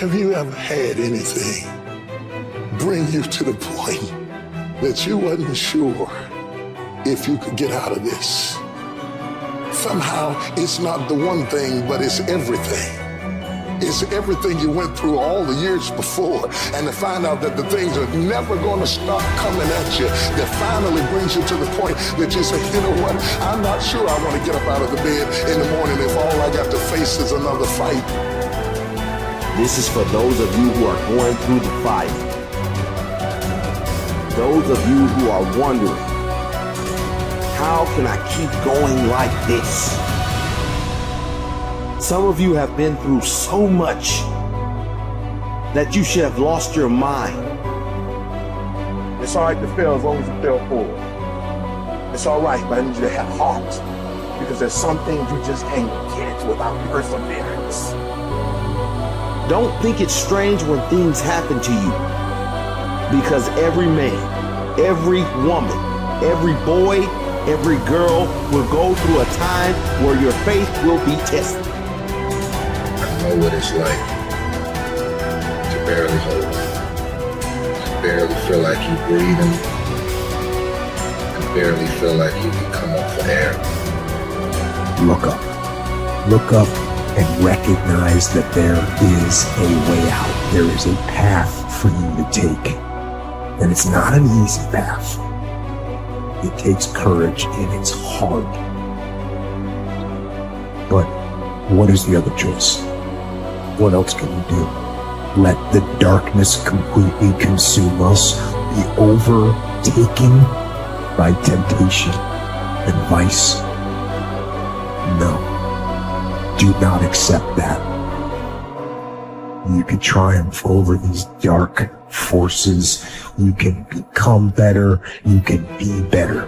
Have you ever had anything bring you to the point that you wasn't sure if you could get out of this? Somehow it's not the one thing, but it's everything. It's everything you went through all the years before, and to find out that the things are never going to stop coming at you, that finally brings you to the point that you say, you know what, I'm not sure I want to get up out of the bed in the morning if all I got to face is another fight. This is for those of you who are going through the fight. Those of you who are wondering, how can I keep going like this? Some of you have been through so much that you should have lost your mind. It's all right to fail as long as you fail forward. It's all right, but I need you to have heart, because there's some things you just can't get without perseverance. Don't think it's strange when things happen to you, because every man, every woman, every boy, every girl will go through a time where your faith will be tested. I know what it's like to barely hold on, to barely feel like you're breathing, and barely feel like you can come up for air. Look up. Look up and recognize that there is a way out. There is a path for you to take. And it's not an easy path. It takes courage and it's hard. But what is the other choice? What else can we do? Let the darkness completely consume us, be overtaken by temptation and vice? No. Do not accept that. You can triumph over these dark forces. You can become better. You can be better.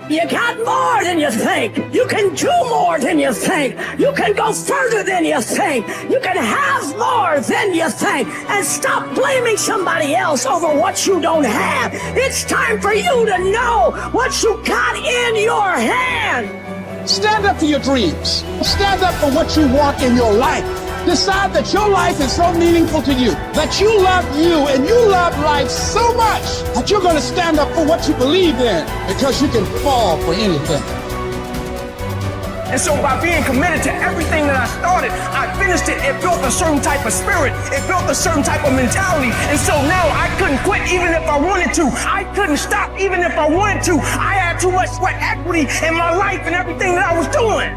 You got more than you think. You can do more than you think. You can go further than you think. You can have more than you think. And stop blaming somebody else over what you don't have. It's time for you to know what you got in your hand. Stand up for your dreams. Stand up for what you want in your life. Decide that your life is so meaningful to you, that you love you and you love life so much that you're going to stand up for what you believe in, because you can fall for anything. And so by being committed to everything that I started, I finished it. It built a certain type of spirit. It built a certain type of mentality. And so now I couldn't quit even if I wanted to. I couldn't stop even if I wanted to. I had too much sweat equity in my life and everything that I was doing.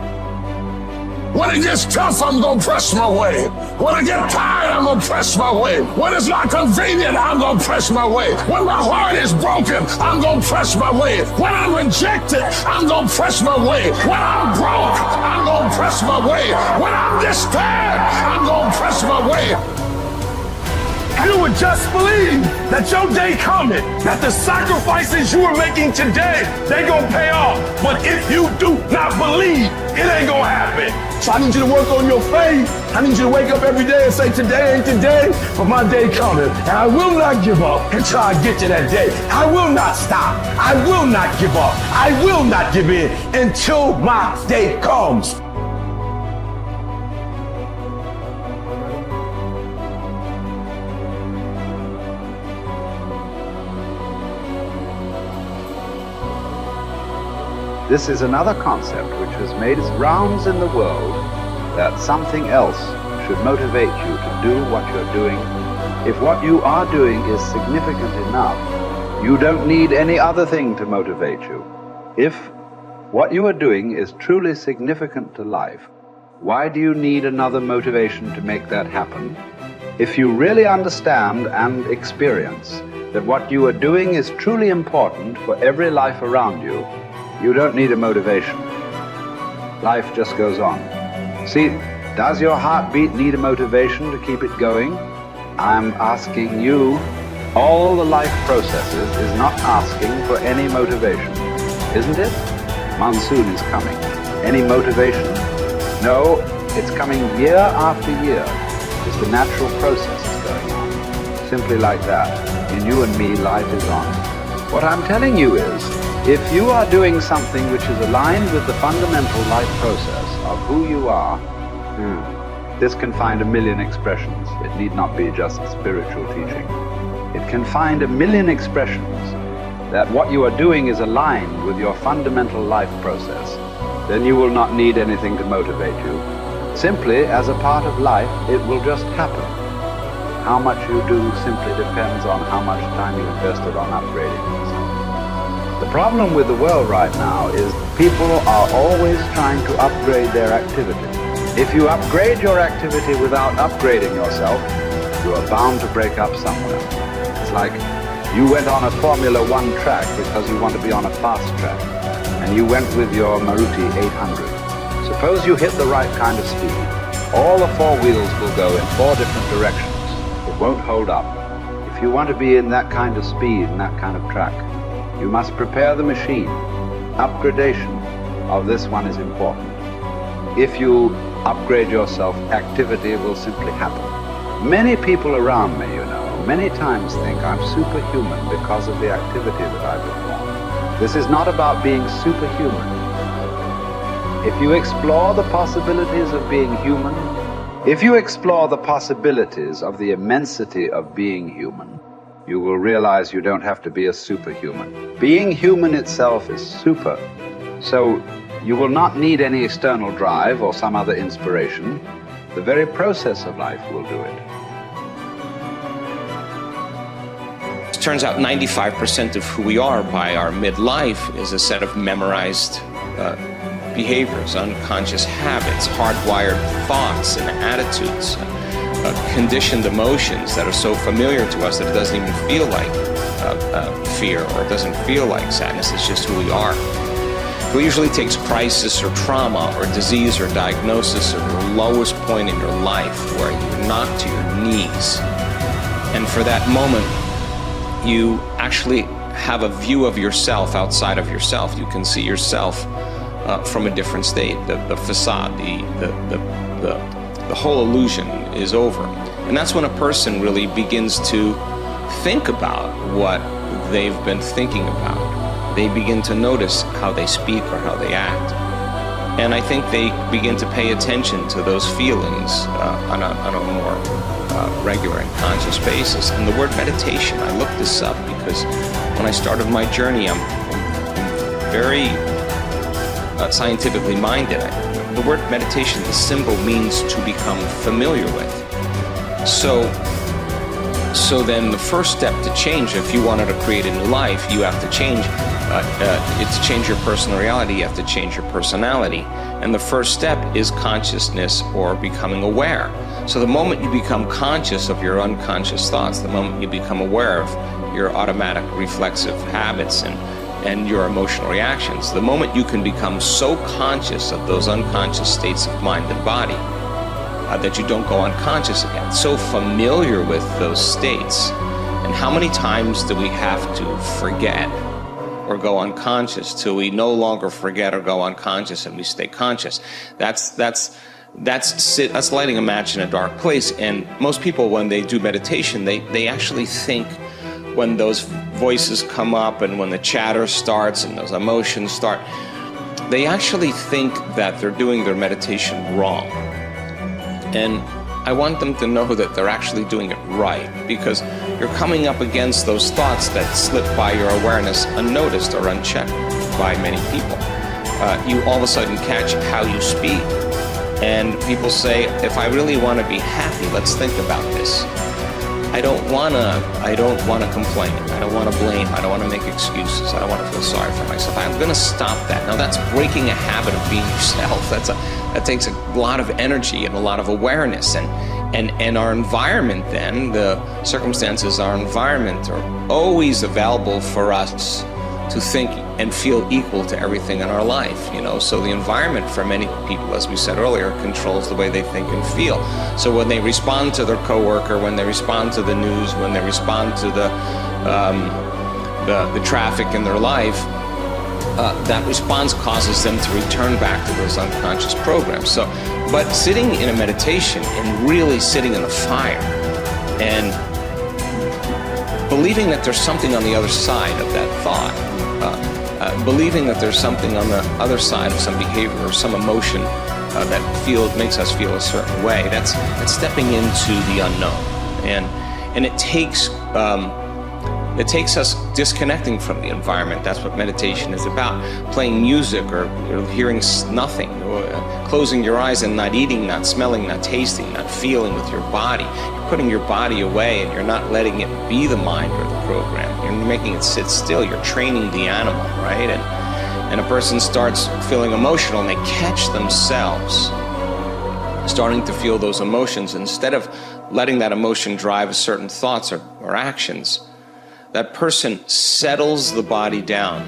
When it gets tough, I'm gonna press my way. When I get tired, I'm gonna press my way. When it's not convenient, I'm gonna press my way. When my heart is broken, I'm gonna press my way. When I'm rejected, I'm gonna press my way. When I'm broke, I'm gonna press my way. When I'm despaired, I'm gonna press my way. You would just believe that your day coming, that the sacrifices you are making today, they gonna pay off. But if you do not believe, it ain't gonna happen. So I need you to work on your faith. I need you to wake up every day and say, today ain't today, but my day coming. And I will not give up until I get to that day. I will not stop. I will not give up. I will not give in until my day comes. This is another concept which has made its rounds in the world, that something else should motivate you to do what you're doing. If what you are doing is significant enough, you don't need any other thing to motivate you. If what you are doing is truly significant to life, why do you need another motivation to make that happen? If you really understand and experience that what you are doing is truly important for every life around you, you don't need a motivation. Life just goes on. See, does your heartbeat need a motivation to keep it going? I'm asking you. All the life processes is not asking for any motivation, isn't it? Monsoon is coming. Any motivation? No, it's coming year after year, because the natural process is going on. Simply like that. In you and me, life is on. What I'm telling you is, if you are doing something which is aligned with the fundamental life process of who you are, This can find a million expressions. It need not be just spiritual teaching. It can find a million expressions that what you are doing is aligned with your fundamental life process. Then you will not need anything to motivate you. Simply, as a part of life, it will just happen. How much you do simply depends on how much time you invested on upgrading yourself. The problem with the world right now is people are always trying to upgrade their activity. If you upgrade your activity without upgrading yourself, you are bound to break up somewhere. It's like you went on a Formula One track because you want to be on a fast track, and you went with your Maruti 800. Suppose you hit the right kind of speed. All the four wheels will go in four different directions. It won't hold up. If you want to be in that kind of speed and that kind of track, you must prepare the machine. Upgradation of this one is important. If you upgrade yourself, activity will simply happen. Many people around me, many times think I'm superhuman because of the activity that I perform. This is not about being superhuman. If you explore the possibilities of being human, if you explore the possibilities of the immensity of being human, you will realize you don't have to be a superhuman. Being human itself is super. So you will not need any external drive or some other inspiration. The very process of life will do it. It turns out 95% of who we are by our midlife is a set of memorized behaviors, unconscious habits, hardwired thoughts and attitudes, conditioned emotions that are so familiar to us that it doesn't even feel like fear, or it doesn't feel like sadness. It's just who we are. It usually takes crisis or trauma or disease or diagnosis or the lowest point in your life where you're knocked to your knees. And for that moment, you actually have a view of yourself outside of yourself. You can see yourself from a different state. The facade, the whole illusion is over. And that's when a person really begins to think about what they've been thinking about. They begin to notice how they speak or how they act. And I think they begin to pay attention to those feelings on a more regular and conscious basis. And the word meditation, I looked this up because when I started my journey, I'm very scientifically minded. The word meditation, the symbol means to become familiar with. So then the first step to change, if you wanted to create a new life, you have to change. To change your personal reality, you have to change your personality. And the first step is consciousness or becoming aware. So the moment you become conscious of your unconscious thoughts, the moment you become aware of your automatic reflexive habits and your emotional reactions, the moment you can become so conscious of those unconscious states of mind and body that you don't go unconscious again, so familiar with those states. And how many times do we have to forget or go unconscious till we no longer forget or go unconscious and we stay conscious? That's lighting a match in a dark place. And most people, when they do meditation, they actually think, when those voices come up and when the chatter starts and those emotions start, they actually think that they're doing their meditation wrong. And I want them to know that they're actually doing it right, because you're coming up against those thoughts that slip by your awareness unnoticed or unchecked by many people. You all of a sudden catch how you speak. And people say, if I really want to be happy, let's think about this. I don't want to complain. I don't want to blame. I don't want to make excuses. I don't want to feel sorry for myself. I'm going to stop that. Now that's breaking a habit of being yourself. That takes a lot of energy and a lot of awareness. And our environment then, the circumstances, our environment are always available for us to think and feel equal to everything in our life, So the environment for many people, as we said earlier, controls the way they think and feel. So when they respond to their coworker, when they respond to the news, when they respond to the traffic in their life, that response causes them to return back to those unconscious programs. But sitting in a meditation and really sitting in the fire and believing that there's something on the other side of that thought, believing that there's something on the other side of some behavior or some emotion that makes us feel a certain way. That's stepping into the unknown, and it takes us disconnecting from the environment. That's what meditation is about. Playing music or hearing nothing, or closing your eyes and not eating, not smelling, not tasting, not feeling with your body. You're putting your body away and you're not letting it be the mind or the program. You're making it sit still. You're training the animal, right? And a person starts feeling emotional and they catch themselves starting to feel those emotions. Instead of letting that emotion drive certain thoughts or actions, that person settles the body down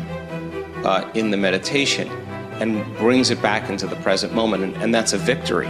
in the meditation and brings it back into the present moment, and that's a victory.